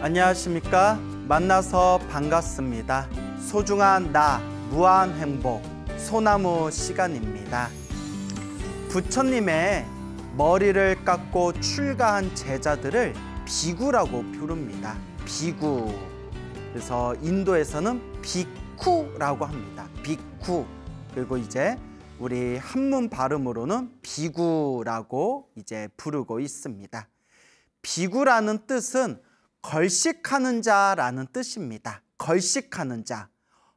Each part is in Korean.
안녕하십니까? 만나서 반갑습니다. 소중한 나, 무한 행복, 소나무 시간입니다. 부처님의 머리를 깎고 출가한 제자들을 비구라고 부릅니다. 비구. 그래서 인도에서는 비쿠라고 합니다. 비쿠. 그리고 이제 우리 한문 발음으로는 비구라고 이제 부르고 있습니다. 비구라는 뜻은 걸식하는 자라는 뜻입니다. 걸식하는 자,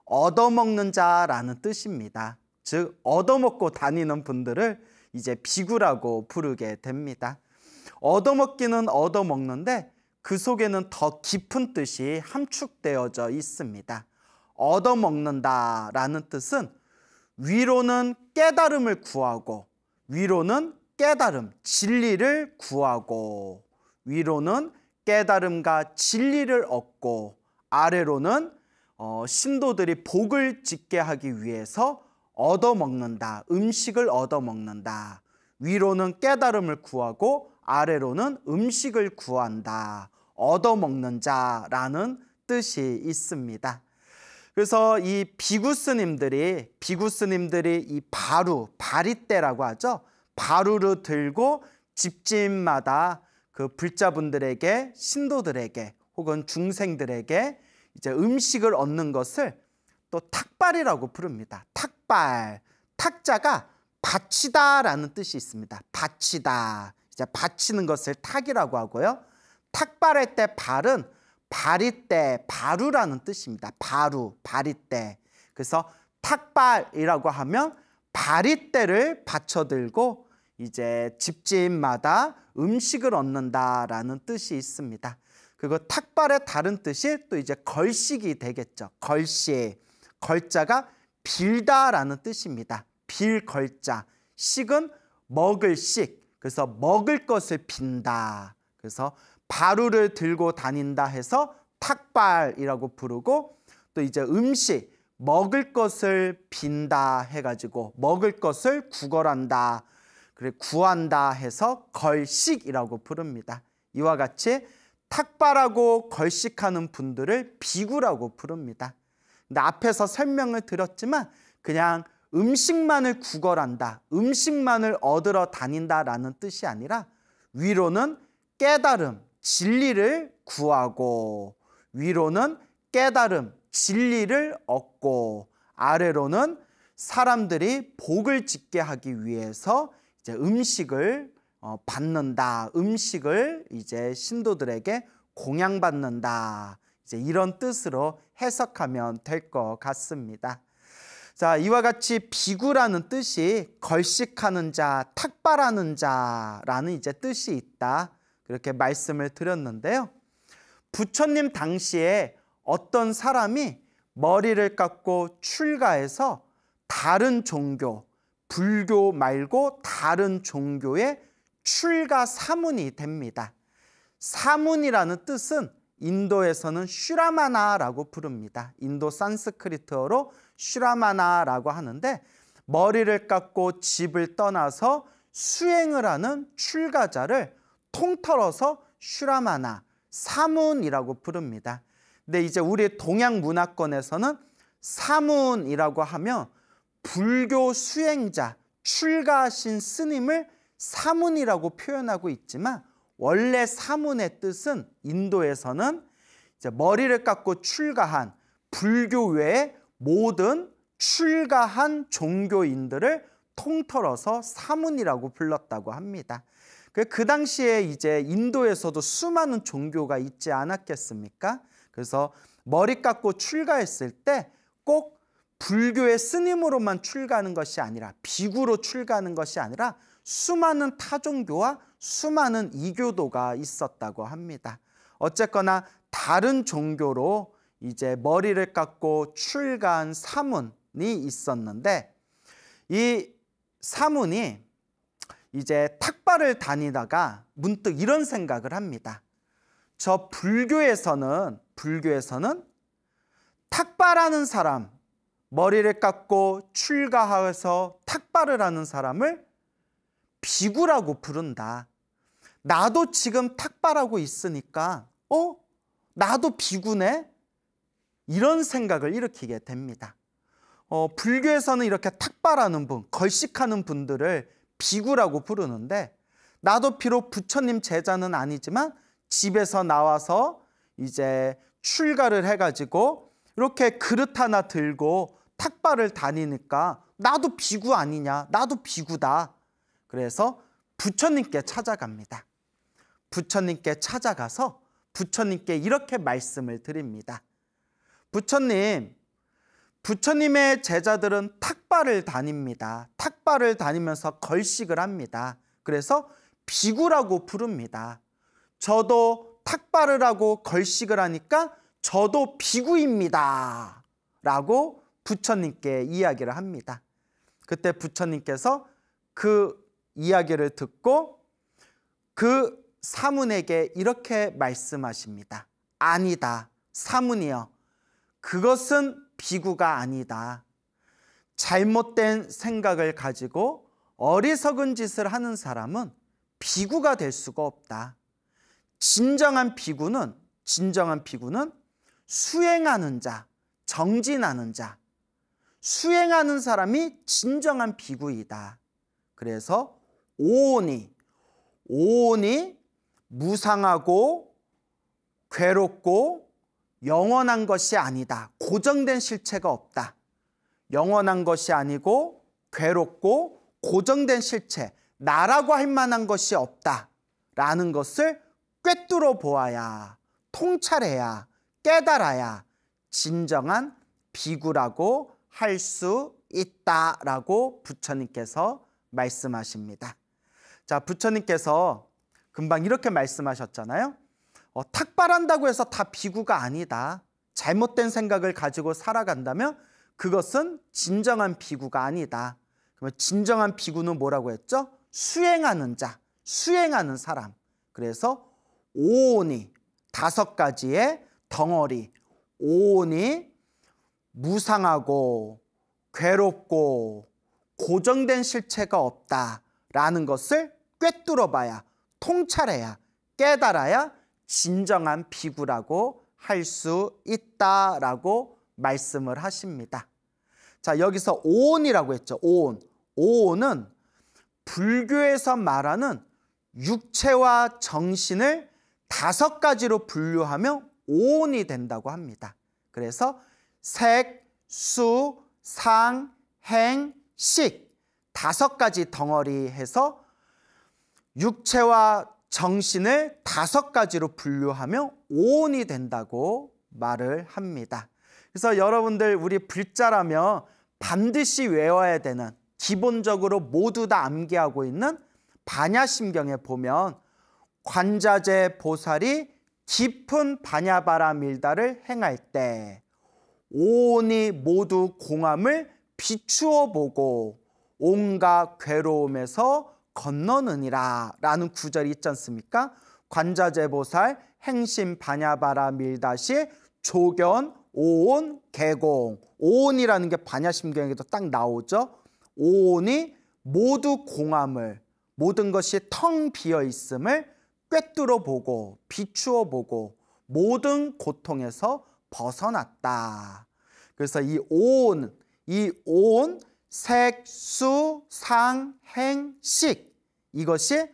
얻어먹는 자라는 뜻입니다. 즉 얻어먹고 다니는 분들을 이제 비구라고 부르게 됩니다. 얻어먹기는 얻어먹는데 그 속에는 더 깊은 뜻이 함축되어져 있습니다. 얻어먹는다라는 뜻은 위로는 깨달음을 구하고, 위로는 깨달음, 진리를 구하고, 위로는 깨달음과 진리를 얻고, 아래로는 신도들이 복을 짓게 하기 위해서 얻어먹는다, 음식을 얻어먹는다. 위로는 깨달음을 구하고 아래로는 음식을 구한다. 얻어먹는 자라는 뜻이 있습니다. 그래서 이 비구 스님들이 이 바리떼라고 하죠. 바루를 들고 집집마다 그 불자분들에게, 신도들에게 혹은 중생들에게 이제 음식을 얻는 것을 또 탁발이라고 부릅니다. 탁발. 탁자가 바치다라는 뜻이 있습니다. 바치다. 이제 바치는 것을 탁이라고 하고요. 탁발할 때 발은 바리떼, 바루라는 뜻입니다. 바루, 바리떼. 그래서 탁발이라고 하면 바리떼를 받쳐들고 이제 집집마다 음식을 얻는다라는 뜻이 있습니다. 그리고 탁발의 다른 뜻이 또 이제 걸식이 되겠죠. 걸식. 걸자가 빌다라는 뜻입니다. 빌 걸자. 식은 먹을 식. 그래서 먹을 것을 빈다. 그래서 바루를 들고 다닌다 해서 탁발이라고 부르고, 또 이제 음식, 먹을 것을 빈다 해가지고 먹을 것을 구걸한다, 그래 구한다 해서 걸식이라고 부릅니다. 이와 같이 탁발하고 걸식하는 분들을 비구라고 부릅니다. 근데 앞에서 설명을 드렸지만 그냥 음식만을 구걸한다, 음식만을 얻으러 다닌다라는 뜻이 아니라 위로는 깨달음, 진리를 구하고, 위로는 깨달음, 진리를 얻고, 아래로는 사람들이 복을 짓게 하기 위해서 이제 음식을 받는다, 음식을 이제 신도들에게 공양받는다, 이제 이런 뜻으로 해석하면 될 것 같습니다. 자, 이와 같이 비구라는 뜻이 걸식하는 자, 탁발하는 자라는 이제 뜻이 있다, 그렇게 말씀을 드렸는데요. 부처님 당시에 어떤 사람이 머리를 깎고 출가해서 다른 종교, 불교 말고 다른 종교의 출가 사문이 됩니다. 사문이라는 뜻은 인도에서는 슈라마나라고 부릅니다. 인도 산스크리트어로 슈라마나라고 하는데, 머리를 깎고 집을 떠나서 수행을 하는 출가자를 통틀어서 슈라마나, 사문이라고 부릅니다. 근데 이제 우리 동양 문화권에서는 사문이라고 하면 불교 수행자, 출가하신 스님을 사문이라고 표현하고 있지만, 원래 사문의 뜻은 인도에서는 이제 머리를 깎고 출가한 불교 외의 모든 출가한 종교인들을 통틀어서 사문이라고 불렀다고 합니다. 그 당시에 이제 인도에서도 수많은 종교가 있지 않았겠습니까? 그래서 머리 깎고 출가했을 때 꼭 불교의 스님으로만 출가하는 것이 아니라, 비구로 출가하는 것이 아니라 수많은 타종교와 수많은 이교도가 있었다고 합니다. 어쨌거나 다른 종교로 이제 머리를 깎고 출가한 사문이 있었는데, 이 사문이 이제 탁발을 다니다가 문득 이런 생각을 합니다. 저 불교에서는 탁발하는 사람, 머리를 깎고 출가해서 탁발을 하는 사람을 비구라고 부른다. 나도 지금 탁발하고 있으니까 나도 비구네? 이런 생각을 일으키게 됩니다. 불교에서는 이렇게 탁발하는 분, 걸식하는 분들을 비구라고 부르는데, 나도 비록 부처님 제자는 아니지만 집에서 나와서 이제 출가를 해가지고 이렇게 그릇 하나 들고 탁발을 다니니까 나도 비구 아니냐? 나도 비구다. 그래서 부처님께 찾아갑니다. 부처님께 찾아가서 부처님께 이렇게 말씀을 드립니다. 부처님의 제자들은 탁발을 다닙니다. 탁발을 다니면서 걸식을 합니다. 그래서 비구라고 부릅니다. 저도 탁발을 하고 걸식을 하니까 저도 비구입니다. 라고 부처님께 이야기를 합니다. 그때 부처님께서 그 이야기를 듣고 그 사문에게 이렇게 말씀하십니다. 아니다. 사문이여. 그것은 비구가 아니다. 잘못된 생각을 가지고 어리석은 짓을 하는 사람은 비구가 될 수가 없다. 진정한 비구는 수행하는 자, 정진하는 자, 수행하는 사람이 진정한 비구이다. 그래서 오온이 무상하고 괴롭고 영원한 것이 아니다. 고정된 실체가 없다. 영원한 것이 아니고 괴롭고 고정된 실체, 나라고 할 만한 것이 없다. 라는 것을 꿰뚫어 보아야, 통찰해야, 깨달아야 진정한 비구라고 할 수 있다라고 부처님께서 말씀하십니다. 자, 부처님께서 금방 이렇게 말씀하셨잖아요. 탁발한다고 해서 다 비구가 아니다. 잘못된 생각을 가지고 살아간다면 그것은 진정한 비구가 아니다. 그러면 진정한 비구는 뭐라고 했죠? 수행하는 자, 수행하는 사람. 그래서 오온이, 5가지의 덩어리, 오온이 무상하고 괴롭고 고정된 실체가 없다라는 것을 꿰뚫어 봐야, 통찰해야, 깨달아야 진정한 비구라고 할 수 있다라고 말씀을 하십니다. 자, 여기서 오온이라고 했죠. 오온은 불교에서 말하는 육체와 정신을 5가지로 분류하며 오온이 된다고 합니다. 그래서 색, 수, 상, 행, 식 5가지 덩어리 해서 육체와 정신을 5가지로 분류하며 오온이 된다고 말을 합니다. 그래서 여러분들, 우리 불자라면 반드시 외워야 되는, 기본적으로 모두 다 암기하고 있는 반야심경에 보면 관자재 보살이 깊은 반야바라 밀다를 행할 때 오온이 모두 공함을 비추어 보고 온갖 괴로움에서 건너느니라 라는 구절이 있지 않습니까? 관자재 보살 행심 반야바라 밀다시 조견 오온 개공. 오온이라는 게 반야심경에도 딱 나오죠. 오온이 모두 공함을, 모든 것이 텅 비어 있음을 꿰뚫어 보고 비추어 보고 모든 고통에서 벗어났다. 그래서 이 오온, 색, 수, 상, 행, 식, 이것이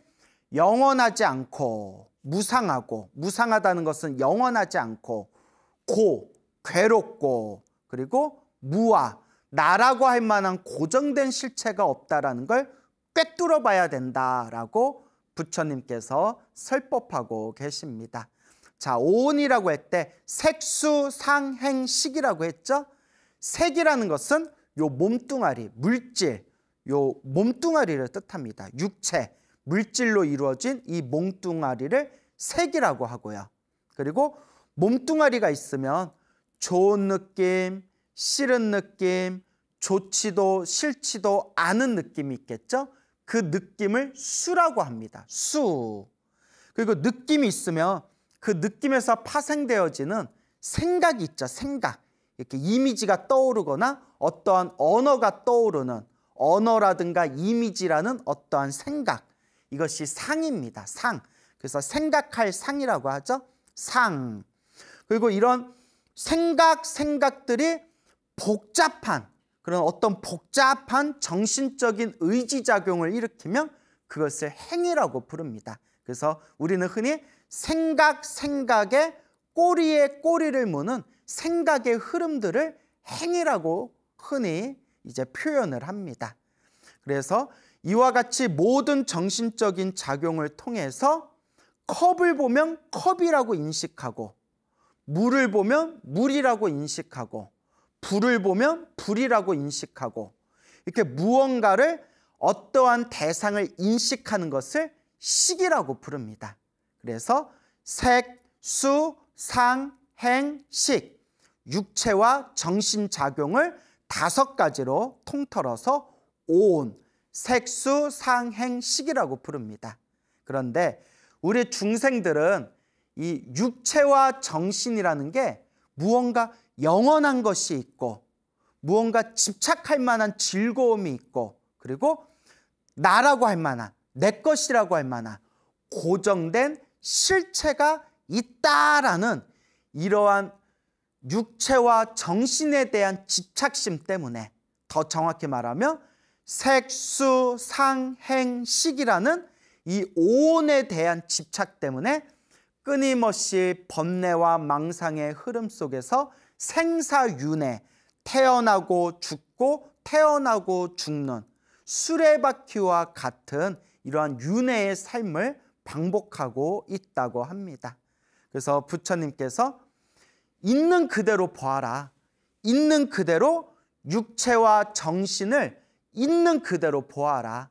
영원하지 않고 무상하고, 무상하다는 것은 영원하지 않고 괴롭고, 그리고 무아, 나라고 할 만한 고정된 실체가 없다라는 걸 꿰뚫어 봐야 된다라고 부처님께서 설법하고 계십니다. 자, 오온이라고 할 때 색수 상행식이라고 했죠. 색이라는 것은 요 몸뚱아리, 물질, 요 몸뚱아리를 뜻합니다. 육체, 물질로 이루어진 이 몸뚱아리를 색이라고 하고요. 그리고 몸뚱아리가 있으면 좋은 느낌, 싫은 느낌, 좋지도 싫지도 않은 느낌이 있겠죠. 그 느낌을 수라고 합니다. 수. 그리고 느낌이 있으면 그 느낌에서 파생되어지는 생각이 있죠. 생각. 이렇게 이미지가 떠오르거나 어떠한 언어가 떠오르는, 언어라든가 이미지라는 어떠한 생각, 이것이 상입니다. 상. 그래서 생각할 상이라고 하죠. 상. 그리고 이런 생각들이 복잡한 그런 어떤 복잡한 정신적인 의지작용을 일으키면 그것을 행위라고 부릅니다. 그래서 우리는 흔히 생각에 꼬리에 꼬리를 무는 생각의 흐름들을 행위라고 흔히 이제 표현을 합니다. 그래서 이와 같이 모든 정신적인 작용을 통해서 컵을 보면 컵이라고 인식하고, 물을 보면 물이라고 인식하고, 불을 보면 불이라고 인식하고, 이렇게 무언가를 어떠한 대상을 인식하는 것을 식이라고 부릅니다. 그래서 색, 수, 상, 행, 식, 육체와 정신작용을 5가지로 통틀어서 온, 색수, 상, 행, 식이라고 부릅니다. 그런데 우리 중생들은 이 육체와 정신이라는 게 무언가 영원한 것이 있고, 무언가 집착할 만한 즐거움이 있고, 그리고 나라고 할 만한, 내 것이라고 할 만한 고정된 실체가 있다라는 이러한 육체와 정신에 대한 집착심 때문에, 더 정확히 말하면 색, 수, 상, 행, 식이라는 이 오온에 대한 집착 때문에 끊임없이 번뇌와 망상의 흐름 속에서 생사윤회, 태어나고 죽고 태어나고 죽는 수레바퀴와 같은 이러한 윤회의 삶을 반복하고 있다고 합니다. 그래서 부처님께서 있는 그대로 보아라. 있는 그대로 육체와 정신을 있는 그대로 보아라.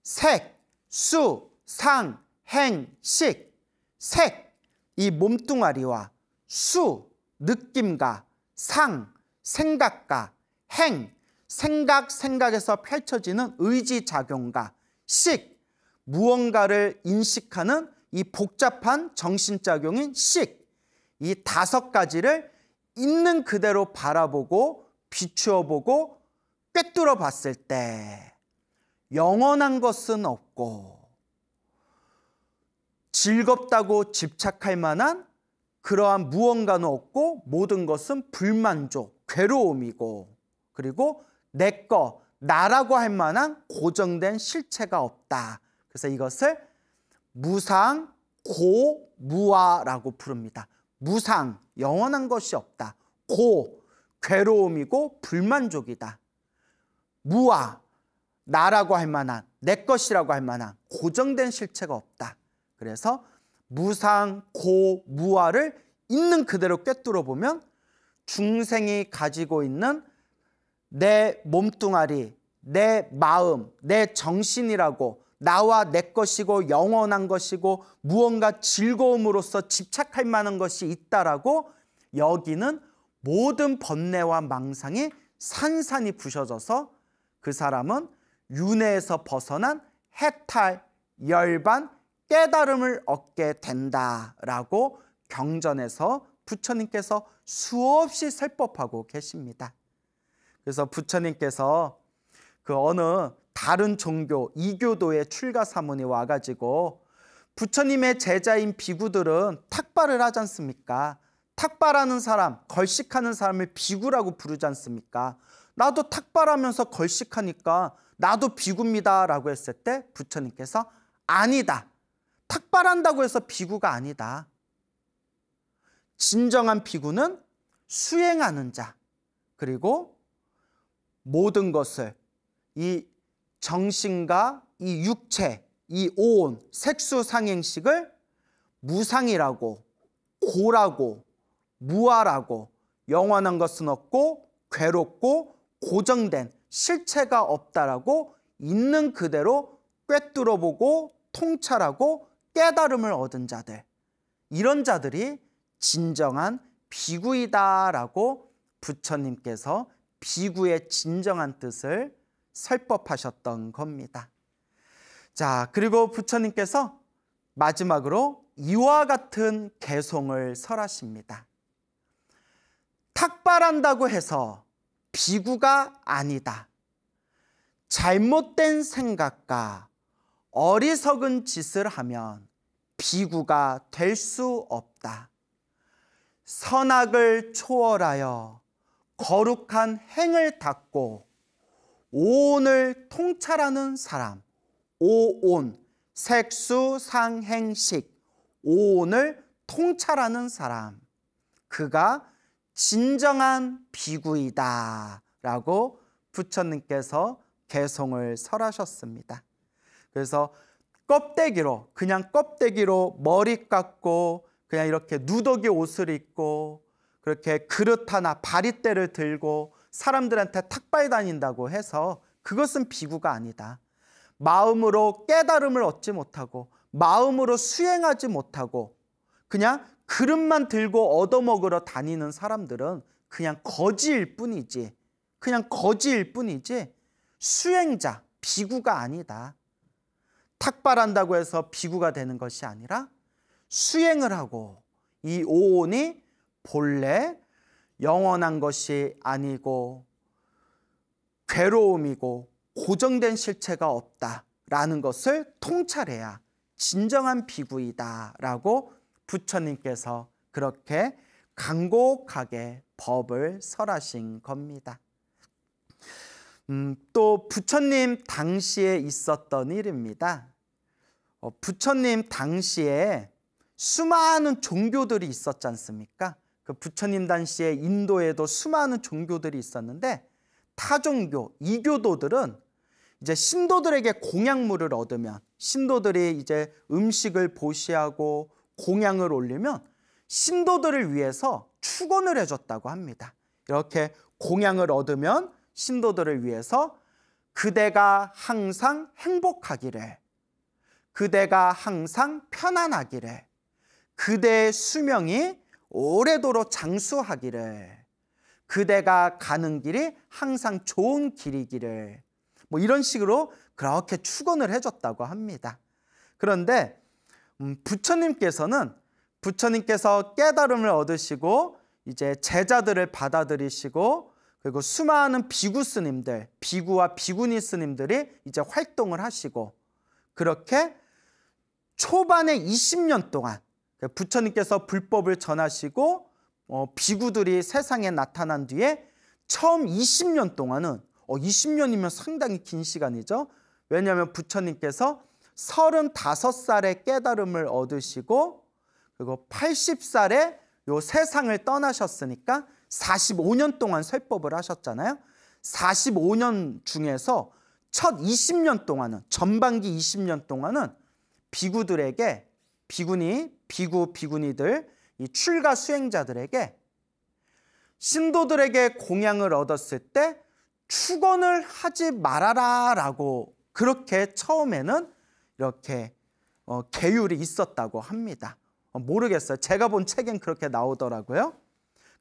색, 수, 상, 행, 식. 색, 이 몸뚱아리와, 수, 느낌과, 상, 생각과, 행, 생각에서 펼쳐지는 의지작용과, 식, 무언가를 인식하는 이 복잡한 정신작용인 식, 이 5가지를 있는 그대로 바라보고 비추어 보고 꿰뚫어 봤을 때 영원한 것은 없고, 즐겁다고 집착할 만한 그러한 무언가는 없고, 모든 것은 불만족, 괴로움이고, 그리고 내 거, 나라고 할 만한 고정된 실체가 없다. 그래서 이것을 무상, 고, 무아라고 부릅니다. 무상, 영원한 것이 없다. 고, 괴로움이고 불만족이다. 무아, 나라고 할 만한, 내 것이라고 할 만한 고정된 실체가 없다. 그래서 무상, 고, 무아를 있는 그대로 꿰뚫어 보면 중생이 가지고 있는 내 몸뚱아리, 내 마음, 내 정신이라고, 나와 내 것이고 영원한 것이고 무언가 즐거움으로서 집착할 만한 것이 있다라고 여기는 모든 번뇌와 망상이 산산이 부셔져서 그 사람은 윤회에서 벗어난 해탈, 열반, 깨달음을 얻게 된다라고 경전에서 부처님께서 수없이 설법하고 계십니다. 그래서 부처님께서 그 어느 다른 종교, 이교도의 출가 사문이 와가지고 부처님의 제자인 비구들은 탁발을 하지 않습니까? 탁발하는 사람, 걸식하는 사람을 비구라고 부르지 않습니까? 나도 탁발하면서 걸식하니까 나도 비구입니다 라고 했을 때 부처님께서 아니다. 탁발한다고 해서 비구가 아니다. 진정한 비구는 수행하는 자, 그리고 모든 것을 이 정신과 이 육체, 이 오온, 색수상행식을 무상이라고, 고라고, 무아라고, 영원한 것은 없고 괴롭고 고정된 실체가 없다라고 있는 그대로 꿰뚫어보고 통찰하고 깨달음을 얻은 자들, 이런 자들이 진정한 비구이다라고 부처님께서 비구의 진정한 뜻을 설법하셨던 겁니다. 자, 그리고 부처님께서 마지막으로 이와 같은 개송을 설하십니다. 탁발한다고 해서 비구가 아니다. 잘못된 생각과 어리석은 짓을 하면 비구가 될 수 없다. 선악을 초월하여 거룩한 행을 닦고 오온을 통찰하는 사람. 오온, 색수상행식, 오온을 통찰하는 사람. 그가 진정한 비구이다 라고 부처님께서 개송을 설하셨습니다. 그래서 껍데기로, 그냥 껍데기로 머리 깎고 그냥 이렇게 누더기 옷을 입고 그렇게 그릇 하나 바리떼를 들고 사람들한테 탁발 다닌다고 해서 그것은 비구가 아니다. 마음으로 깨달음을 얻지 못하고 마음으로 수행하지 못하고 그냥 그릇만 들고 얻어먹으러 다니는 사람들은 그냥 거지일 뿐이지, 그냥 거지일 뿐이지 수행자, 비구가 아니다. 탁발한다고 해서 비구가 되는 것이 아니라 수행을 하고 이 오온이 본래 영원한 것이 아니고 괴로움이고 고정된 실체가 없다라는 것을 통찰해야 진정한 비구이다라고 부처님께서 그렇게 간곡하게 법을 설하신 겁니다. 또 부처님 당시에 있었던 일입니다. 부처님 당시에 수많은 종교들이 있었지 않습니까? 그 부처님 당시에 인도에도 수많은 종교들이 있었는데 타종교, 이교도들은 이제 신도들에게 공양물을 얻으면 신도들이 이제 음식을 보시하고 공양을 올리면 신도들을 위해서 축원을 해줬다고 합니다. 이렇게 공양을 얻으면 신도들을 위해서 그대가 항상 행복하기를, 그대가 항상 편안하기를, 그대의 수명이 오래도록 장수하기를, 그대가 가는 길이 항상 좋은 길이기를, 뭐 이런 식으로 그렇게 축원을 해줬다고 합니다. 그런데 부처님께서 깨달음을 얻으시고 이제 제자들을 받아들이시고 그리고 수많은 비구 스님들, 비구와 비구니 스님들이 이제 활동을 하시고 그렇게 초반에 20년 동안 부처님께서 불법을 전하시고 비구들이 세상에 나타난 뒤에 처음 20년 동안은 20년이면 상당히 긴 시간이죠. 왜냐하면 부처님께서 35살에 깨달음을 얻으시고 그리고 80살에 요 세상을 떠나셨으니까 45년 동안 설법을 하셨잖아요. 45년 중에서 첫 20년 동안은, 전반기 20년 동안은 비구들에게, 비구니들, 이 출가 수행자들에게 신도들에게 공양을 얻었을 때 축원을 하지 말아라 라고 그렇게 처음에는 이렇게 계율이 있었다고 합니다. 모르겠어요. 제가 본 책엔 그렇게 나오더라고요.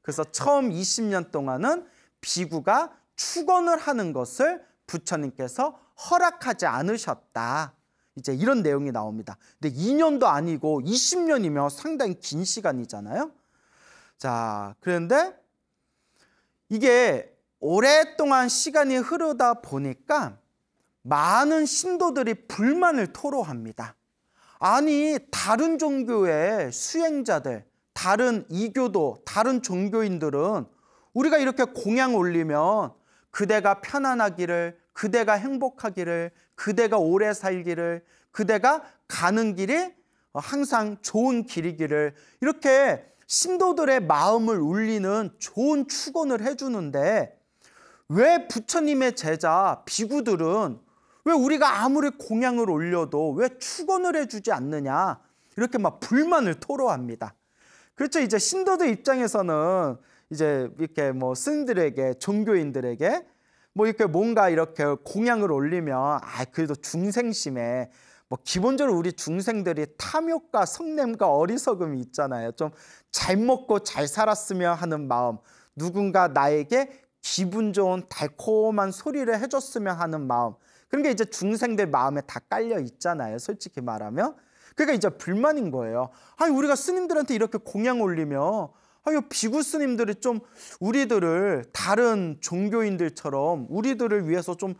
그래서 처음 20년 동안은 비구가 축원을 하는 것을 부처님께서 허락하지 않으셨다. 이제 이런 내용이 나옵니다. 근데 2년도 아니고 20년이면 상당히 긴 시간이잖아요. 자, 그런데 이게 오랫동안 시간이 흐르다 보니까 많은 신도들이 불만을 토로합니다. 아니, 다른 종교의 수행자들, 다른 이교도, 다른 종교인들은 우리가 이렇게 공양 올리면 그대가 편안하기를, 그대가 행복하기를, 그대가 오래 살기를, 그대가 가는 길이 항상 좋은 길이기를 이렇게 신도들의 마음을 울리는 좋은 축원을 해주는데 왜 부처님의 제자 비구들은 왜 우리가 아무리 공양을 올려도 왜 축원을 해주지 않느냐 이렇게 막 불만을 토로합니다. 그렇죠. 이제 신도들 입장에서는 이제 이렇게 뭐 스님들에게, 종교인들에게 뭐 이렇게 뭔가 이렇게 공양을 올리면 그래도 중생심에 뭐 기본적으로 우리 중생들이 탐욕과 성냄과 어리석음이 있잖아요. 좀 잘 먹고 잘 살았으면 하는 마음, 누군가 나에게 기분 좋은 달콤한 소리를 해줬으면 하는 마음, 그런 게 이제 중생들 마음에 다 깔려 있잖아요. 솔직히 말하면. 그러니까 이제 불만인 거예요. 아니, 우리가 스님들한테 이렇게 공양 올리면 비구 스님들이 좀 우리들을 다른 종교인들처럼 우리들을 위해서 좀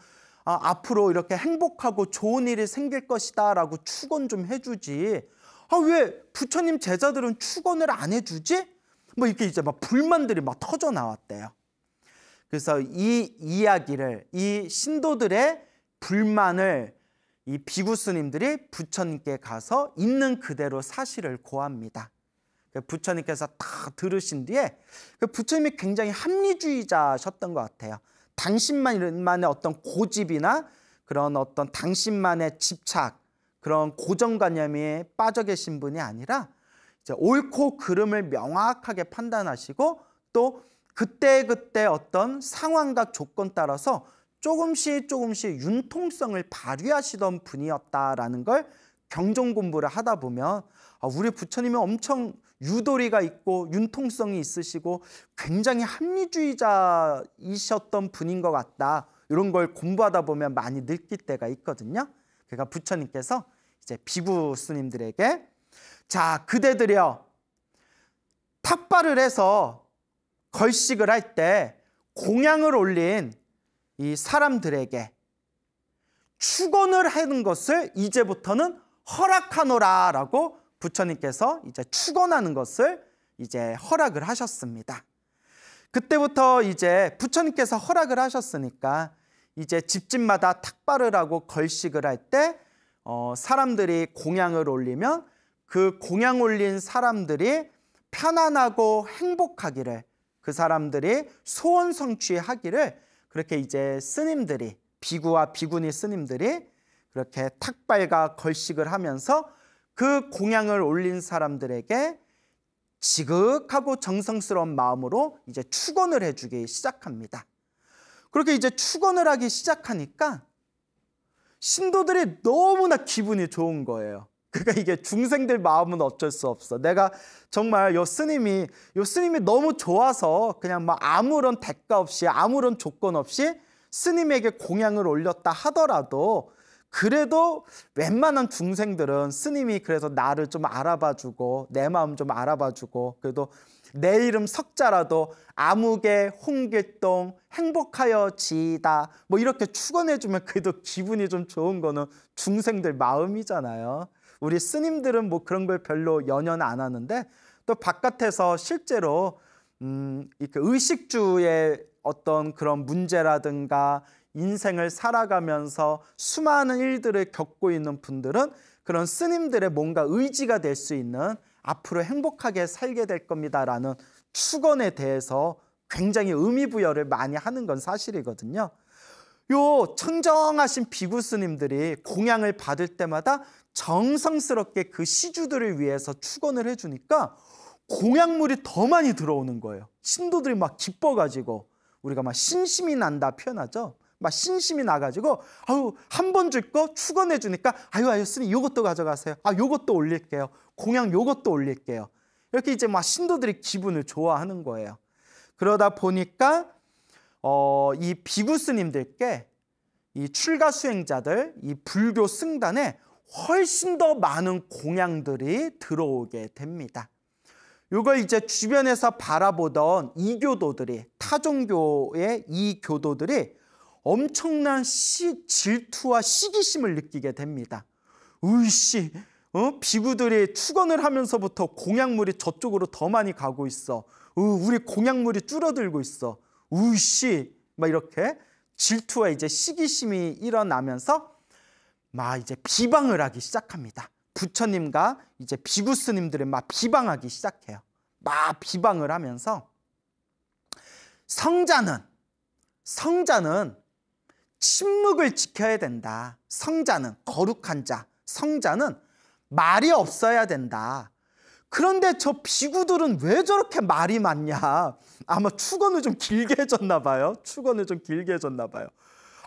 앞으로 이렇게 행복하고 좋은 일이 생길 것이다 라고 축원 좀 해주지. 왜 부처님 제자들은 축원을 안 해주지? 뭐 이렇게 이제 막 불만들이 막 터져 나왔대요. 그래서 이 이야기를, 이 신도들의 불만을 이 비구 스님들이 부처님께 가서 있는 그대로 사실을 고합니다. 부처님께서 다 들으신 뒤에 부처님이 굉장히 합리주의자셨던 것 같아요. 당신만의 어떤 고집이나 그런 어떤 당신만의 집착, 그런 고정관념에 빠져 계신 분이 아니라 이제 옳고 그름을 명확하게 판단하시고 또 그때그때 어떤 상황과 조건 따라서 조금씩 융통성을 발휘하시던 분이었다라는 걸 경전 공부를 하다 보면 우리 부처님은 엄청 유도리가 있고 융통성이 있으시고 굉장히 합리주의자이셨던 분인 것 같다. 이런 걸 공부하다 보면 많이 느낄 때가 있거든요. 그러니까 부처님께서 이제 비구 스님들에게 자, 그대들이여 탁발을 해서 걸식을 할 때 공양을 올린 이 사람들에게 축원을 하는 것을 이제부터는 허락하노라라고 부처님께서 이제 축원하는 것을 이제 허락을 하셨습니다. 그때부터 이제 부처님께서 허락을 하셨으니까 이제 집집마다 탁발을 하고 걸식을 할 때 사람들이 공양을 올리면 그 공양 올린 사람들이 편안하고 행복하기를, 그 사람들이 소원 성취하기를 그렇게 이제 스님들이, 비구와 비구니 스님들이 그렇게 탁발과 걸식을 하면서 그 공양을 올린 사람들에게 지극하고 정성스러운 마음으로 이제 축원을 해주기 시작합니다. 그렇게 이제 축원을 하기 시작하니까 신도들이 너무나 기분이 좋은 거예요. 그러니까 이게 중생들 마음은 어쩔 수 없어. 내가 정말 요 스님이 너무 좋아서 그냥 막 아무런 대가 없이 아무런 조건 없이 스님에게 공양을 올렸다 하더라도 그래도 웬만한 중생들은 스님이 그래서 나를 좀 알아봐주고 내 마음 좀 알아봐주고 그래도 내 이름 석자라도 아무개 홍길동 행복하여 지이다 뭐 이렇게 축원해주면 그래도 기분이 좀 좋은 거는 중생들 마음이잖아요. 우리 스님들은 뭐 그런 걸 별로 연연 안 하는데 또 바깥에서 실제로 이렇게 의식주의 어떤 그런 문제라든가 인생을 살아가면서 수많은 일들을 겪고 있는 분들은 그런 스님들의 뭔가 의지가 될 수 있는 앞으로 행복하게 살게 될 겁니다라는 축원에 대해서 굉장히 의미부여를 많이 하는 건 사실이거든요. 요 청정하신 비구 스님들이 공양을 받을 때마다 정성스럽게 그 시주들을 위해서 축원을 해주니까 공양물이 더 많이 들어오는 거예요. 신도들이 막 기뻐가지고 우리가 막 신심이 난다 표현하죠. 막 신심이 나가지고 한 번 줄 거 축원해 주니까 아유 스님 요것도 가져가세요. 요것도 올릴게요. 공양 요것도 올릴게요. 이렇게 이제 막 신도들이 기분을 좋아하는 거예요. 그러다 보니까 이 비구 스님들께 이 출가 수행자들, 이 불교 승단에 훨씬 더 많은 공양들이 들어오게 됩니다. 이걸 이제 주변에서 바라보던 이교도들이, 타종교의 이 교도들이 엄청난 질투와 시기심을 느끼게 됩니다. 으이씨, 비구들이 축원을 하면서부터 공양물이 저쪽으로 더 많이 가고 있어. 우리 공양물이 줄어들고 있어. 으이씨, 막 이렇게 질투와 이제 시기심이 일어나면서 막 이제 비방을 하기 시작합니다. 부처님과 이제 비구 스님들을 막 비방하기 시작해요. 막 비방을 하면서 성자는 침묵을 지켜야 된다. 성자는 거룩한 자, 성자는 말이 없어야 된다. 그런데 저 비구들은 왜 저렇게 말이 많냐? 아마 축원을 좀 길게 해줬나 봐요.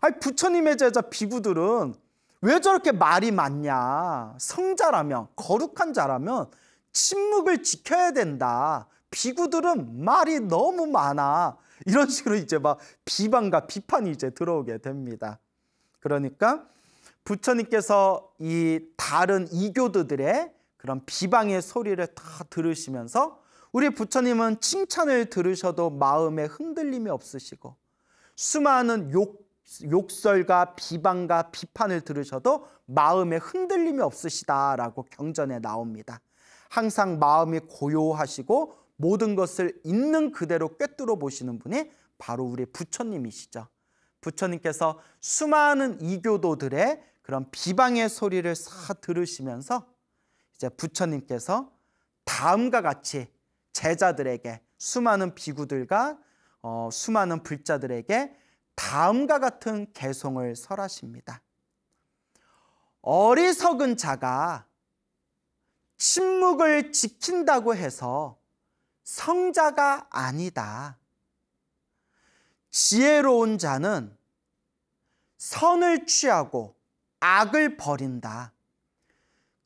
아니 부처님의 제자 비구들은 왜 저렇게 말이 많냐? 성자라면, 거룩한 자라면 침묵을 지켜야 된다. 비구들은 말이 너무 많아. 이런 식으로 이제 막 비방과 비판이 이제 들어오게 됩니다. 그러니까 부처님께서 이 다른 이교도들의 그런 비방의 소리를 다 들으시면서 우리 부처님은 칭찬을 들으셔도 마음에 흔들림이 없으시고 수많은 욕설과 비방과 비판을 들으셔도 마음에 흔들림이 없으시다라고 경전에 나옵니다. 항상 마음이 고요하시고 모든 것을 있는 그대로 꿰뚫어 보시는 분이 바로 우리 부처님이시죠. 부처님께서 수많은 이교도들의 그런 비방의 소리를 싹 들으시면서 이제 부처님께서 다음과 같이 제자들에게, 수많은 비구들과 수많은 불자들에게 다음과 같은 개송을 설하십니다. 어리석은 자가 침묵을 지킨다고 해서 성자가 아니다. 지혜로운 자는 선을 취하고 악을 버린다.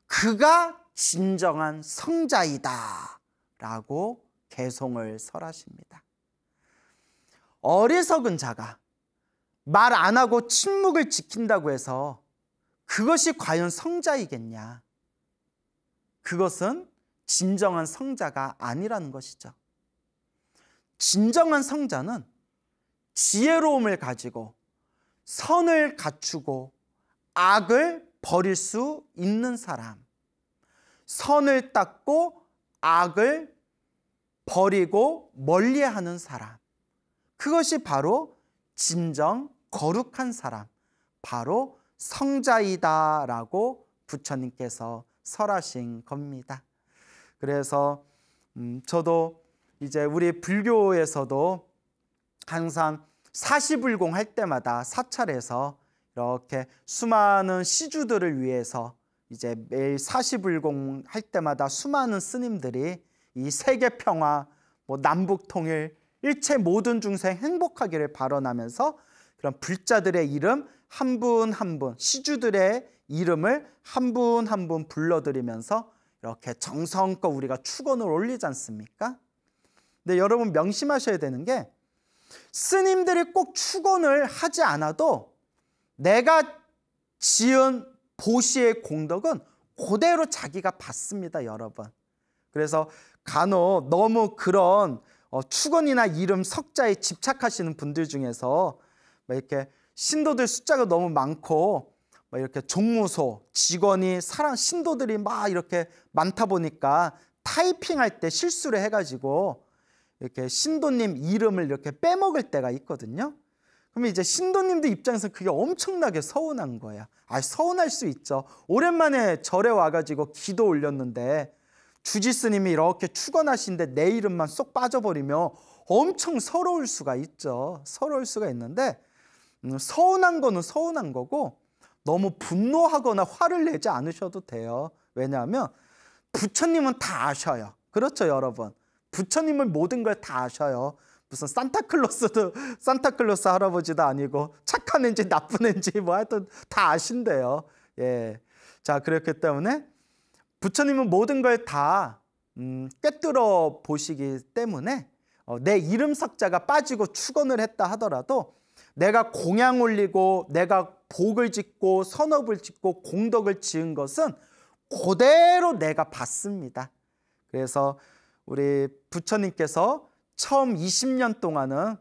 그가 진정한 성자이다. 라고 개송을 설하십니다. 어리석은 자가 말 안 하고 침묵을 지킨다고 해서 그것이 과연 성자이겠냐? 그것은 진정한 성자가 아니라는 것이죠. 진정한 성자는 지혜로움을 가지고 선을 갖추고 악을 버릴 수 있는 사람, 선을 닦고 악을 버리고 멀리하는 사람, 그것이 바로 진정 거룩한 사람, 바로 성자이다라고 부처님께서 설하신 겁니다. 그래서 저도 이제 우리 불교에서도 항상 사시불공 할 때마다 사찰에서 이렇게 수많은 시주들을 위해서 이제 매일 사시불공 할 때마다 수많은 스님들이 이 세계 평화, 남북 통일, 일체 모든 중생 행복하기를 발언하면서 그런 불자들의 이름 한 분 한 분, 시주들의 이름을 한 분 한 분 불러드리면서 이렇게 정성껏 우리가 축원을 올리지 않습니까? 근데 여러분 명심하셔야 되는 게, 스님들이 꼭 축원을 하지 않아도 내가 지은 보시의 공덕은 그대로 자기가 받습니다, 여러분. 그래서 간혹 너무 그런 축원이나 이름 석자에 집착하시는 분들 중에서 이렇게 신도들 숫자가 너무 많고 이렇게 종무소 직원이 신도들이 막 이렇게 많다 보니까 타이핑할 때 실수를 해가지고 이렇게 신도님 이름을 이렇게 빼먹을 때가 있거든요. 그러면 이제 신도님들 입장에서 그게 엄청나게 서운한 거야. 서운할 수 있죠. 오랜만에 절에 와가지고 기도 올렸는데 주지스님이 이렇게 축원하신데 내 이름만 쏙 빠져버리면 엄청 서러울 수가 있죠. 서러울 수가 있는데 서운한 거는 서운한 거고 너무 분노하거나 화를 내지 않으셔도 돼요. 왜냐하면 부처님은 다 아셔요. 그렇죠, 여러분? 부처님은 모든 걸 다 아셔요. 무슨 산타클로스 할아버지도 아니고 착한 앤지 나쁜 앤지 하여튼 다 아신대요. 예. 자, 그렇기 때문에 부처님은 모든 걸 다 꿰뚫어 보시기 때문에 내 이름 석자가 빠지고 축원을 했다 하더라도 내가 공양 올리고 내가 복을 짓고 선업을 짓고 공덕을 지은 것은 그대로 내가 받습니다. 그래서 우리 부처님께서 처음 20년 동안은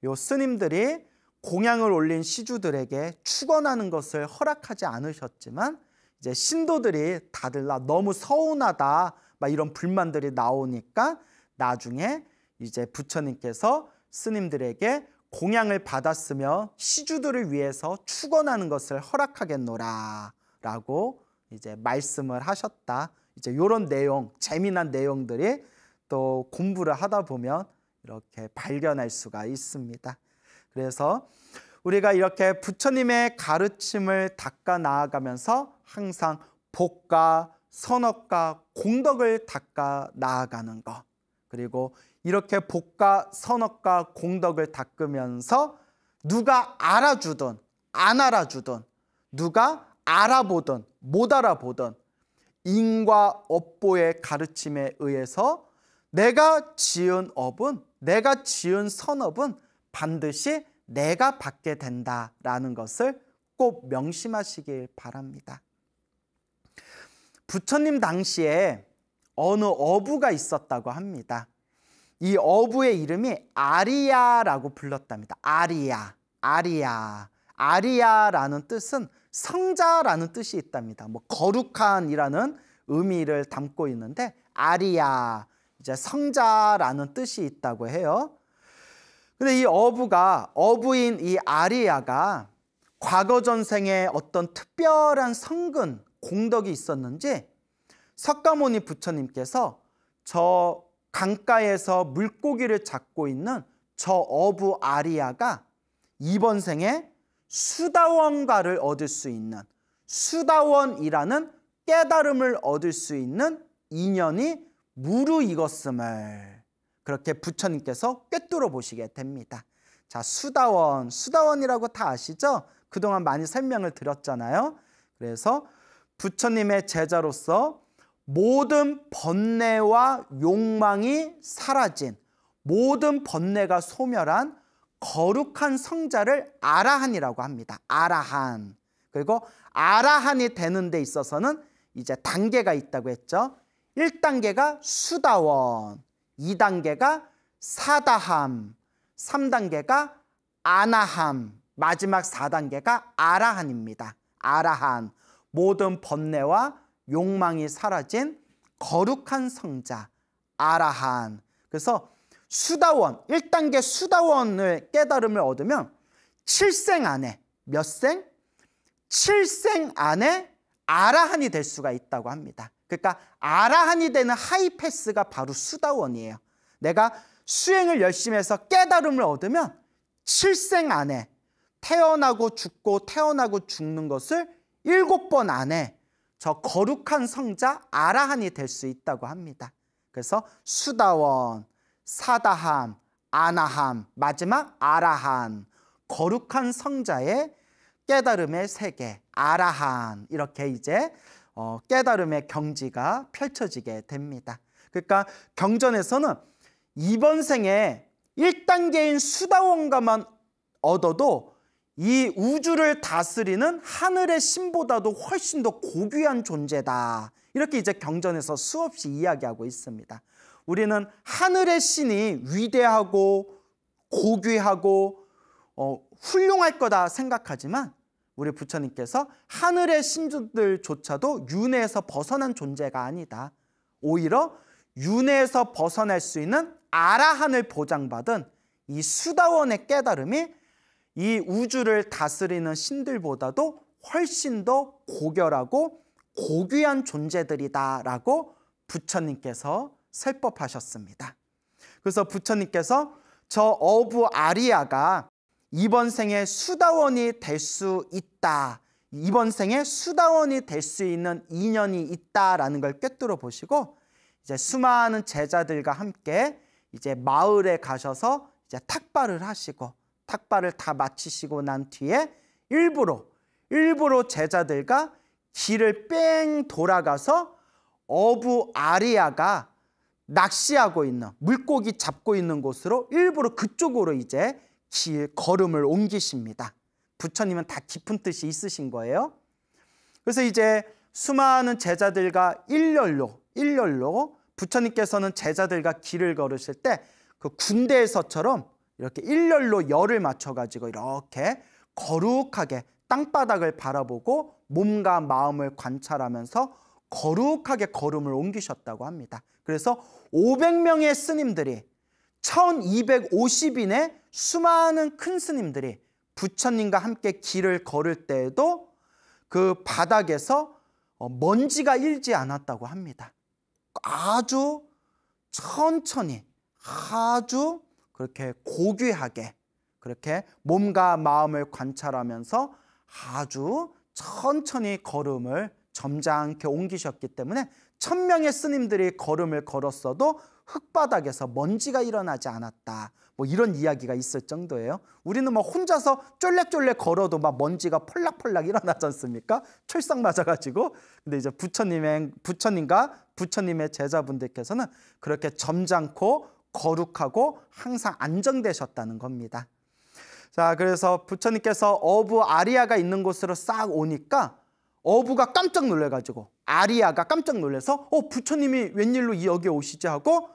요 스님들이 공양을 올린 시주들에게 축원하는 것을 허락하지 않으셨지만 이제 신도들이 다들 너무 서운하다 막 이런 불만들이 나오니까 나중에 이제 부처님께서 스님들에게 공양을 받았으며 시주들을 위해서 축원하는 것을 허락하겠노라 라고 이제 말씀을 하셨다. 이제 이런 내용, 재미난 내용들이 또 공부를 하다 보면 이렇게 발견할 수가 있습니다. 그래서 우리가 이렇게 부처님의 가르침을 닦아 나아가면서 항상 복과 선업과 공덕을 닦아 나아가는 것, 그리고 이렇게 복과 선업과 공덕을 닦으면서 누가 알아주든 안 알아주든 누가 알아보든 못 알아보든 인과 업보의 가르침에 의해서 내가 지은 업은, 내가 지은 선업은 반드시 내가 받게 된다라는 것을 꼭 명심하시길 바랍니다. 부처님 당시에 어느 어부가 있었다고 합니다. 이 어부의 이름이 아리야라고 불렀답니다. 아리야라는 뜻은 성자라는 뜻이 있답니다. 거룩한이라는 의미를 담고 있는데 아리야, 이제 성자라는 뜻이 있다고 해요. 근데 이 어부인 이 아리아가 과거 전생에 어떤 특별한 성근, 공덕이 있었는지 석가모니 부처님께서 저 강가에서 물고기를 잡고 있는 저 어부 아리아가 이번 생에 수다원가를 얻을 수 있는, 수다원이라는 깨달음을 얻을 수 있는 인연이 무르익었음을 그렇게 부처님께서 꿰뚫어 보시게 됩니다. 자, 수다원이라고 다 아시죠? 그동안 많이 설명을 드렸잖아요. 그래서 부처님의 제자로서 모든 번뇌와 욕망이 사라진, 모든 번뇌가 소멸한 거룩한 성자를 아라한이라고 합니다. 아라한. 그리고 아라한이 되는 데 있어서는 이제 단계가 있다고 했죠. 1단계가 수다원, 2단계가 사다함, 3단계가 아나함, 마지막 4단계가 아라한입니다. 아라한, 모든 번뇌와 욕망이 사라진 거룩한 성자, 아라한. 그래서 수다원, 1단계 수다원을 깨달음을 얻으면 7생 안에, 몇 생? 7생 안에 아라한이 될 수가 있다고 합니다. 그러니까 아라한이 되는 하이패스가 바로 수다원이에요. 내가 수행을 열심히 해서 깨달음을 얻으면 7생 안에 태어나고 죽고 태어나고 죽는 것을 7번 안에 저 거룩한 성자 아라한이 될 수 있다고 합니다. 그래서 수다원, 사다함, 아나함, 마지막 아라한, 거룩한 성자의 깨달음의 세계, 아라한, 이렇게 이제 깨달음의 경지가 펼쳐지게 됩니다. 그러니까 경전에서는 이번 생에 1단계인 수다원가만 얻어도 이 우주를 다스리는 하늘의 신보다도 훨씬 더 고귀한 존재다. 이렇게 이제 경전에서 수없이 이야기하고 있습니다. 우리는 하늘의 신이 위대하고 고귀하고 훌륭할 거다 생각하지만 우리 부처님께서 하늘의 신들조차도 윤회에서 벗어난 존재가 아니다. 오히려 윤회에서 벗어날 수 있는 아라한을 보장받은 이 수다원의 깨달음이 이 우주를 다스리는 신들보다도 훨씬 더 고결하고 고귀한 존재들이다라고 부처님께서 설법하셨습니다. 그래서 부처님께서 저 어부 아리아가 이번 생에 수다원이 될 수 있다, 이번 생에 수다원이 될 수 있는 인연이 있다라는 걸 꿰뚫어 보시고 이제 수많은 제자들과 함께 이제 마을에 가셔서 이제 탁발을 하시고 탁발을 다 마치시고 난 뒤에 일부러 제자들과 길을 뺑 돌아가서 어부 아리아가 낚시하고 있는, 물고기 잡고 있는 곳으로 일부러 그쪽으로 이제 걸음을 옮기십니다. 부처님은 다 깊은 뜻이 있으신 거예요. 그래서 이제 수많은 제자들과 일렬로 부처님께서는 제자들과 길을 걸으실 때 그 군대에서처럼 이렇게 일렬로 열을 맞춰가지고 이렇게 거룩하게 땅바닥을 바라보고 몸과 마음을 관찰하면서 거룩하게 걸음을 옮기셨다고 합니다. 그래서 500명의 스님들이 1250인의 수많은 큰 스님들이 부처님과 함께 길을 걸을 때에도 그 바닥에서 먼지가 일지 않았다고 합니다. 아주 천천히, 아주 그렇게 고귀하게 그렇게 몸과 마음을 관찰하면서 아주 천천히 걸음을 점잖게 옮기셨기 때문에 1000명의 스님들이 걸음을 걸었어도 흙바닥에서 먼지가 일어나지 않았다. 뭐 이런 이야기가 있을 정도예요. 우리는 뭐 혼자서 쫄래쫄래 걸어도 막 먼지가 폴락폴락 일어나지 않습니까? 철상 맞아가지고. 근데 이제 부처님과 부처님의 제자분들께서는 그렇게 점잖고 거룩하고 항상 안정되셨다는 겁니다. 자, 그래서 부처님께서 어부 아리아가 있는 곳으로 싹 오니까 어부가 깜짝 놀래가지고 아리아가 깜짝 놀라서 부처님이 웬일로 여기 오시지 하고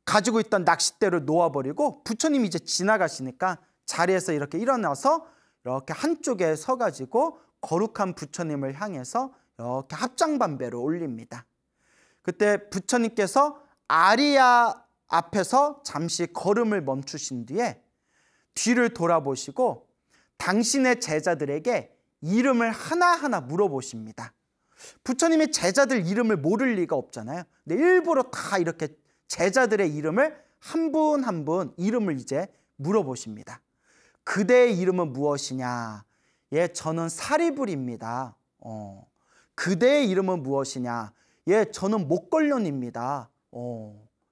가지고 있던 낚싯대를 놓아버리고 부처님이 이제 지나가시니까 자리에서 이렇게 일어나서 이렇게 한쪽에 서가지고 거룩한 부처님을 향해서 이렇게 합장반배를 올립니다. 그때 부처님께서 아리아 앞에서 잠시 걸음을 멈추신 뒤에 뒤를 돌아보시고 당신의 제자들에게 이름을 하나하나 물어보십니다. 부처님이 제자들 이름을 모를 리가 없잖아요. 근데 일부러 다 이렇게 제자들의 이름을 한 분 한 분 이름을 이제 물어보십니다. 그대의 이름은 무엇이냐? 예, 저는 사리불입니다. 그대의 이름은 무엇이냐? 예, 저는 목걸련입니다.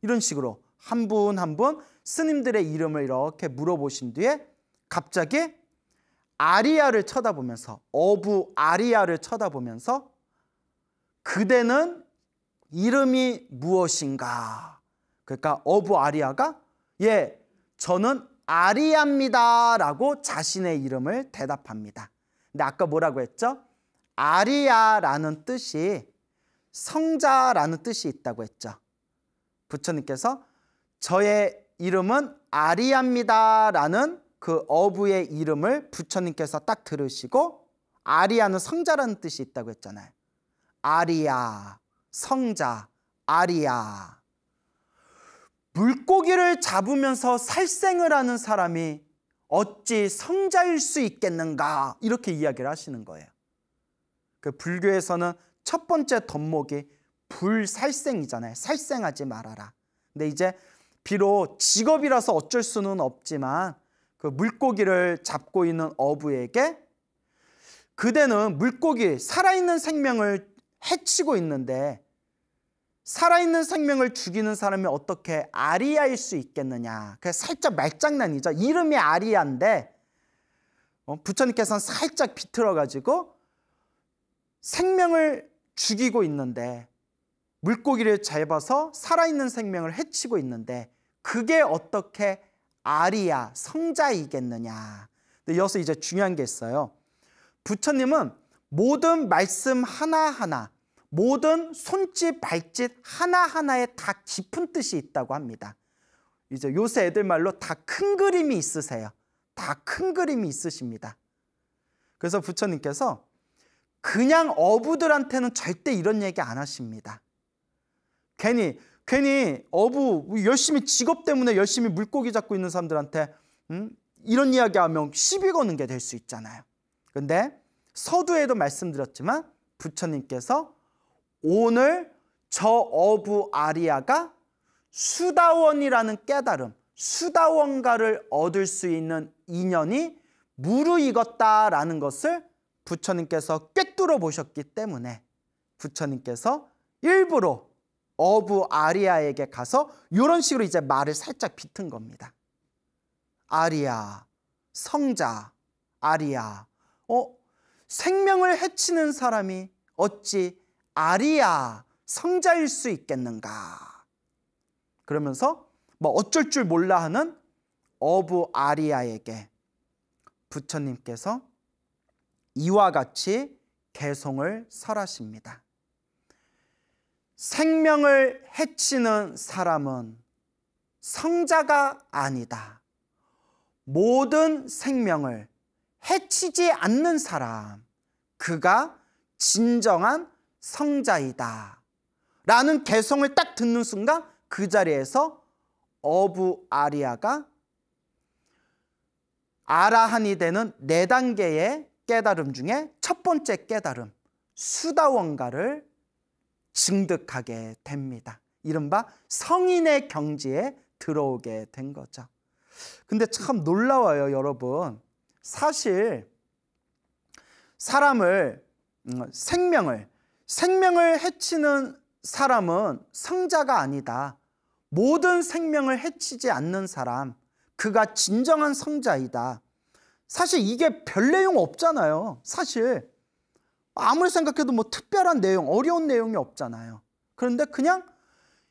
이런 식으로 한 분 한 분 스님들의 이름을 이렇게 물어보신 뒤에 갑자기 아리아를 쳐다보면서, 어부 아리아를 쳐다보면서 그대는 이름이 무엇인가? 그러니까 어부 아리아가 예, 저는 아리아입니다 라고 자신의 이름을 대답합니다. 근데 아까 뭐라고 했죠? 아리아라는 뜻이 성자라는 뜻이 있다고 했죠. 부처님께서 저의 이름은 아리아입니다 라는 그 어부의 이름을 부처님께서 딱 들으시고, 아리아는 성자라는 뜻이 있다고 했잖아요. 아리아, 성자, 아리아. 물고기를 잡으면서 살생을 하는 사람이 어찌 성자일 수 있겠는가, 이렇게 이야기를 하시는 거예요. 그 불교에서는 첫 번째 덕목이 불살생이잖아요. 살생하지 말아라. 근데 이제 비록 직업이라서 어쩔 수는 없지만 그 물고기를 잡고 있는 어부에게 그대는 물고기, 살아있는 생명을 해치고 있는데 살아있는 생명을 죽이는 사람이 어떻게 아리아일 수 있겠느냐. 그래서 살짝 말장난이죠. 이름이 아리아인데 부처님께서는 살짝 비틀어가지고 생명을 죽이고 있는데, 물고기를 잡아서 살아있는 생명을 해치고 있는데 그게 어떻게 아리아, 성자이겠느냐. 근데 여기서 이제 중요한 게 있어요. 부처님은 모든 말씀 하나하나, 모든 손짓, 발짓 하나하나에 다 깊은 뜻이 있다고 합니다. 이제 요새 애들 말로 다 큰 그림이 있으세요. 다 큰 그림이 있으십니다. 그래서 부처님께서 그냥 어부들한테는 절대 이런 얘기 안 하십니다. 괜히 어부 열심히 직업 때문에 열심히 물고기 잡고 있는 사람들한테 이런 이야기하면 시비 거는 게 될 수 있잖아요. 근데 서두에도 말씀드렸지만 부처님께서 오늘 저 어부 아리아가 수다원이라는 깨달음, 수다원가를 얻을 수 있는 인연이 무르익었다라는 것을 부처님께서 꿰뚫어 보셨기 때문에 부처님께서 일부러 어부 아리아에게 가서 이런 식으로 이제 말을 살짝 비튼 겁니다. 아리아, 성자, 아리아. 생명을 해치는 사람이 어찌 아리아, 성자일 수 있겠는가. 그러면서 뭐 어쩔 줄 몰라 하는 어부 아리아에게 부처님께서 이와 같이 개송을 설하십니다. 생명을 해치는 사람은 성자가 아니다. 모든 생명을 해치지 않는 사람, 그가 진정한 성자이다 라는 개송을 딱 듣는 순간 그 자리에서 어부 아리아가 아라한이 되는 4단계의 깨달음 중에 첫 번째 깨달음, 수다원가를 증득하게 됩니다. 이른바 성인의 경지에 들어오게 된 거죠. 근데 참 놀라워요, 여러분. 사실 사람을, 생명을 해치는 사람은 성자가 아니다. 모든 생명을 해치지 않는 사람, 그가 진정한 성자이다. 사실 이게 별 내용 없잖아요. 사실 아무리 생각해도 뭐 특별한 내용, 어려운 내용이 없잖아요. 그런데 그냥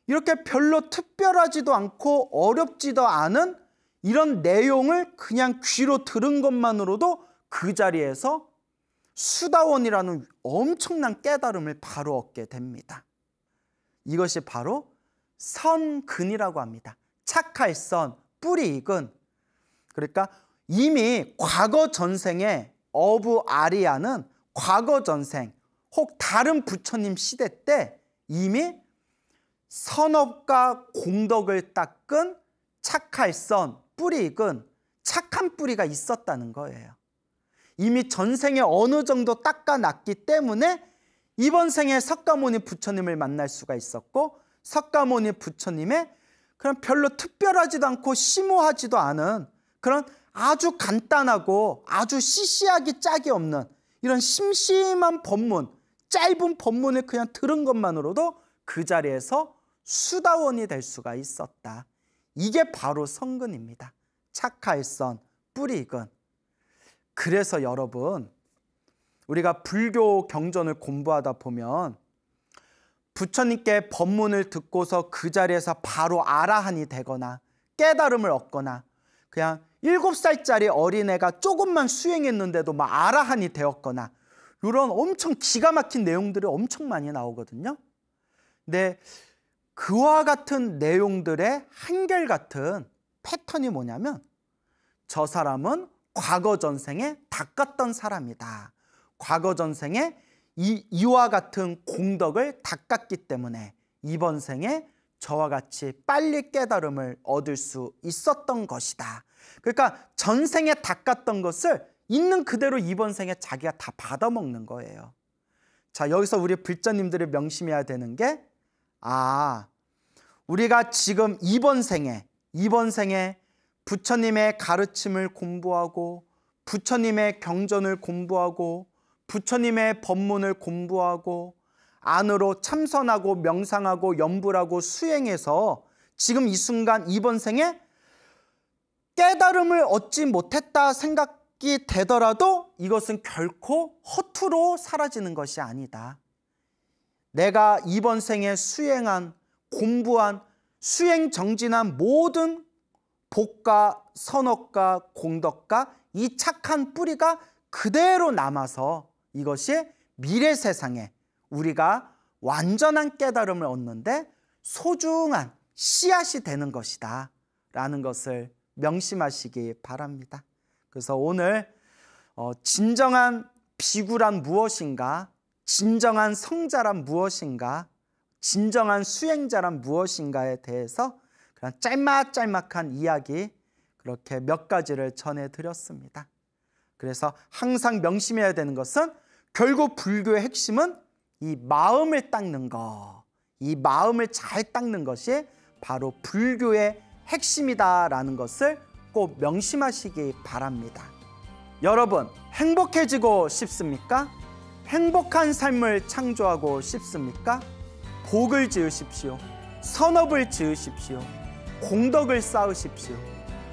이렇게 별로 특별하지도 않고 어렵지도 않은 이런 내용을 그냥 귀로 들은 것만으로도 그 자리에서 수다원이라는 엄청난 깨달음을 바로 얻게 됩니다. 이것이 바로 선근이라고 합니다. 착할 선, 뿌리 익은. 그러니까 이미 과거 전생에 어부 아리아는 과거 전생 혹 다른 부처님 시대 때 이미 선업과 공덕을 닦은 착할선 뿌리 익은 착한 뿌리가 있었다는 거예요. 이미 전생에 어느 정도 닦아놨기 때문에 이번 생에 석가모니 부처님을 만날 수가 있었고, 석가모니 부처님의 그런 별로 특별하지도 않고 심오하지도 않은 그런 아주 간단하고 아주 시시하기 짝이 없는 이런 심심한 법문, 짧은 법문을 그냥 들은 것만으로도 그 자리에서 수다원이 될 수가 있었다. 이게 바로 성근입니다. 착할선 뿌리 익은. 그래서 여러분, 우리가 불교 경전을 공부하다 보면 부처님께 법문을 듣고서 그 자리에서 바로 아라한이 되거나 깨달음을 얻거나, 그냥 7살짜리 어린애가 조금만 수행했는데도 막 아라한이 되었거나, 이런 엄청 기가 막힌 내용들이 엄청 많이 나오거든요. 근데 그와 같은 내용들의 한결같은 패턴이 뭐냐면, 저 사람은 과거 전생에 닦았던 사람이다. 과거 전생에 이와 같은 공덕을 닦았기 때문에 이번 생에 저와 같이 빨리 깨달음을 얻을 수 있었던 것이다. 그러니까 전생에 닦았던 것을 있는 그대로 이번 생에 자기가 다 받아먹는 거예요. 자, 여기서 우리 불자님들이 명심해야 되는 게, 우리가 지금 이번 생에 부처님의 가르침을 공부하고, 부처님의 경전을 공부하고, 부처님의 법문을 공부하고, 안으로 참선하고 명상하고 염불하고 수행해서 지금 이 순간 이번 생에 깨달음을 얻지 못했다 생각이 되더라도 이것은 결코 허투루 사라지는 것이 아니다. 내가 이번 생에 수행한, 공부한, 수행 정진한 모든 복과 선업과 공덕과 이 착한 뿌리가 그대로 남아서 이것이 미래 세상에 우리가 완전한 깨달음을 얻는데 소중한 씨앗이 되는 것이다 라는 것을 명심하시기 바랍니다. 그래서 오늘 진정한 비구란 무엇인가, 진정한 성자란 무엇인가, 진정한 수행자란 무엇인가에 대해서 그냥 짤막짤막한 이야기 그렇게 몇 가지를 전해드렸습니다. 그래서 항상 명심해야 되는 것은 결국 불교의 핵심은 이 마음을 닦는 것, 이 마음을 잘 닦는 것이 바로 불교의 핵심이다라는 것을 꼭 명심하시기 바랍니다. 여러분, 행복해지고 싶습니까? 행복한 삶을 창조하고 싶습니까? 복을 지으십시오. 선업을 지으십시오. 공덕을 쌓으십시오.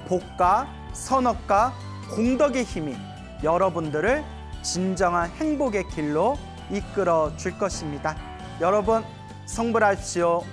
복과 선업과 공덕의 힘이 여러분들을 진정한 행복의 길로 이끌어 줄 것입니다. 여러분, 성불하십시오.